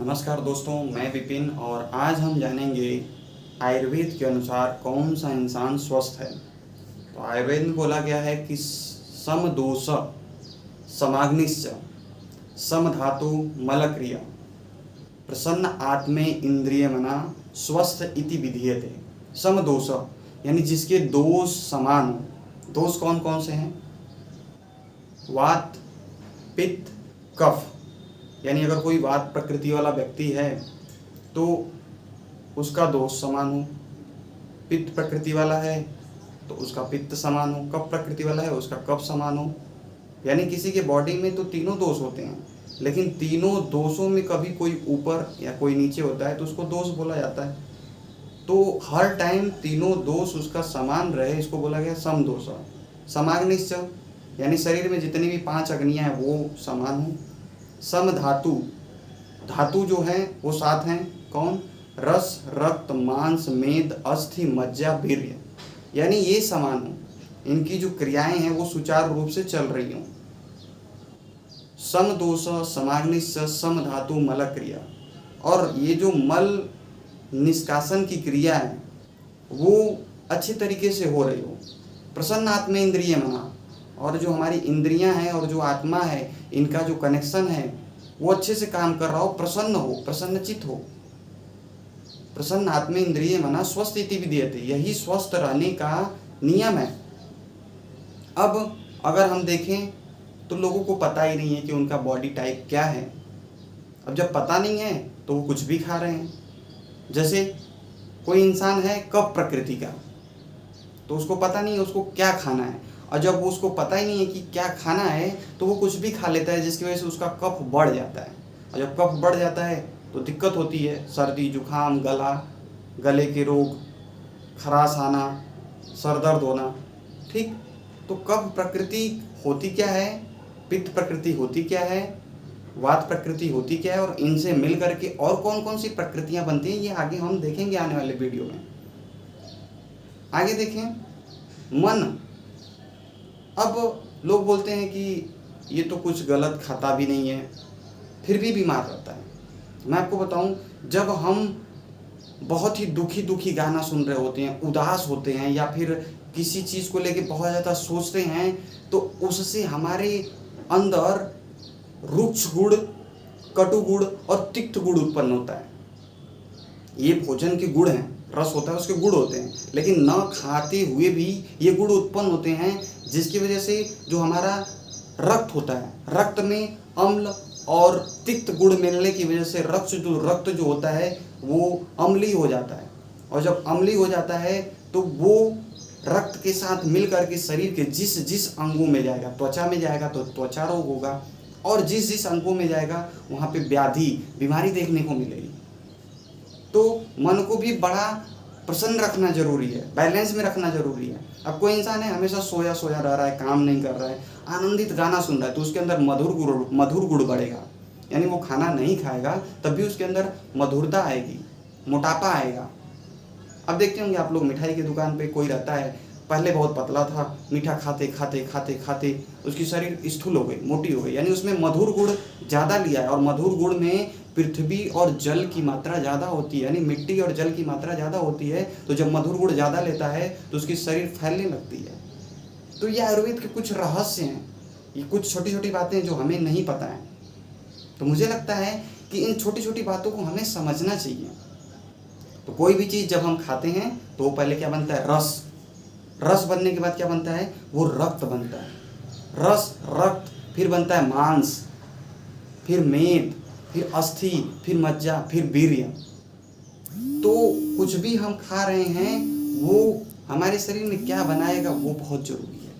नमस्कार दोस्तों, मैं विपिन और आज हम जानेंगे आयुर्वेद के अनुसार कौन सा इंसान स्वस्थ है। तो आयुर्वेद में बोला गया है कि समदोष समाग्निश्च समधातु मलक्रिया प्रसन्न आत्मे इंद्रिय मना स्वस्थ इति विधीयते। समदोष यानी जिसके दोष समान हो। दोष कौन कौन से हैं? वात, पित्त, कफ। यानी अगर कोई वात प्रकृति वाला व्यक्ति है तो उसका दोष समान हो। पित्त प्रकृति वाला है तो उसका पित्त समान हो। कफ प्रकृति वाला है उसका कफ समान हो। यानी किसी के बॉडी में तो तीनों दोष होते हैं, लेकिन तीनों दोषों में कभी कोई ऊपर या कोई नीचे होता है तो उसको दोष बोला जाता है। तो हर टाइम तीनों दोष उसका समान रहे, इसको बोला गया समदोष। समाग्निश्च यानी शरीर में जितनी भी 5 अग्नियां हैं वो समान हो। सम धातु, धातु जो है वो 7 हैं। कौन? रस, रक्त, मांस, मेद, अस्थि, मज्जा, वीर्य। यानी ये समान हो, इनकी जो क्रियाएं हैं वो सुचारू रूप से चल रही हों। सम दोष समाग्निश्च सम धातु मल क्रिया। और ये जो मल निष्कासन की क्रिया है वो अच्छी तरीके से हो रही हो। प्रसन्न आत्मा इंद्रिय मना, और जो हमारी इंद्रियां हैं और जो आत्मा है इनका जो कनेक्शन है वो अच्छे से काम कर रहा हो, प्रसन्न हो, प्रसन्नचित हो। प्रसन्न आत्मा इंद्रिय मना स्वस्थ इति विधीयते, यही स्वस्थ रहने का नियम है। अब अगर हम देखें तो लोगों को पता ही नहीं है कि उनका बॉडी टाइप क्या है। अब जब पता नहीं है तो वो कुछ भी खा रहे हैं। जैसे कोई इंसान है कफ प्रकृति का, तो उसको पता नहीं है उसको क्या खाना है, और जब उसको पता ही नहीं है कि क्या खाना है तो वो कुछ भी खा लेता है, जिसकी वजह से उसका कफ बढ़ जाता है। और जब कफ बढ़ जाता है तो दिक्कत होती है, सर्दी, जुखाम, गले के रोग, खराश आना, सर दर्द होना। ठीक, तो कफ प्रकृति होती क्या है, पित्त प्रकृति होती क्या है, वात प्रकृति होती क्या है, और इनसे मिल करके और कौन कौन सी प्रकृतियां बनती हैं ये आगे हम देखेंगे आने वाले वीडियो में। आगे देखें मन। अब लोग बोलते हैं कि ये तो कुछ गलत खाता भी नहीं है फिर भी बीमार रहता है। मैं आपको बताऊं, जब हम बहुत ही दुखी गाना सुन रहे होते हैं, उदास होते हैं, या फिर किसी चीज़ को लेके बहुत ज़्यादा सोचते हैं, तो उससे हमारे अंदर रुक्ष गुण, कटु गुण और तिक्त गुण उत्पन्न होता है। ये भोजन के गुण हैं, रस होता है उसके गुण होते हैं, लेकिन न खाते हुए भी ये गुण उत्पन्न होते हैं, जिसकी वजह से जो हमारा रक्त होता है, रक्त में अम्ल और तिक्त गुण मिलने की वजह से रक्त जो होता है वो अम्लीय हो जाता है। और जब अम्लीय हो जाता है तो वो रक्त के साथ मिल करके शरीर के जिस जिस अंगों में जाएगा, त्वचा में जाएगा तो त्वचा रोग होगा, और जिस जिस अंगों में जाएगा वहाँ पे बीमारी देखने को मिलेगी। तो मन को भी बड़ा प्रसन्न रखना जरूरी है, बैलेंस में रखना जरूरी है। अब कोई इंसान है हमेशा सोया रह रहा है, काम नहीं कर रहा है, आनंदित गाना सुन रहा है, तो उसके अंदर मधुर गुण बढ़ेगा। यानी वो खाना नहीं खाएगा तब भी उसके अंदर मधुरता आएगी, मोटापा आएगा। अब देखते होंगे आप लोग, मिठाई की दुकान पे कोई रहता है, पहले बहुत पतला था, मीठा खाते खाते उसकी शरीर स्थूल हो गई, मोटी हो गई। यानी उसमें मधुर गुण ज़्यादा लिया है, और मधुर गुण में पृथ्वी और जल की मात्रा ज़्यादा होती है, यानी मिट्टी और जल की मात्रा ज़्यादा होती है। तो जब मधुर गुण ज़्यादा लेता है तो उसकी शरीर फैलने लगती है। तो ये आयुर्वेद के कुछ रहस्य हैं, ये कुछ छोटी छोटी बातें जो हमें नहीं पता है। तो मुझे लगता है कि इन छोटी छोटी बातों को हमें समझना चाहिए। तो कोई भी चीज़ जब हम खाते हैं तो वो पहले क्या बनता है, रस बनने के बाद क्या बनता है, वो रक्त बनता है। रस, रक्त, फिर बनता है मांस, फिर मेद, फिर अस्थि, फिर मज्जा, फिर वीर्य। तो कुछ भी हम खा रहे हैं वो हमारे शरीर में क्या बनाएगा वो बहुत जरूरी है।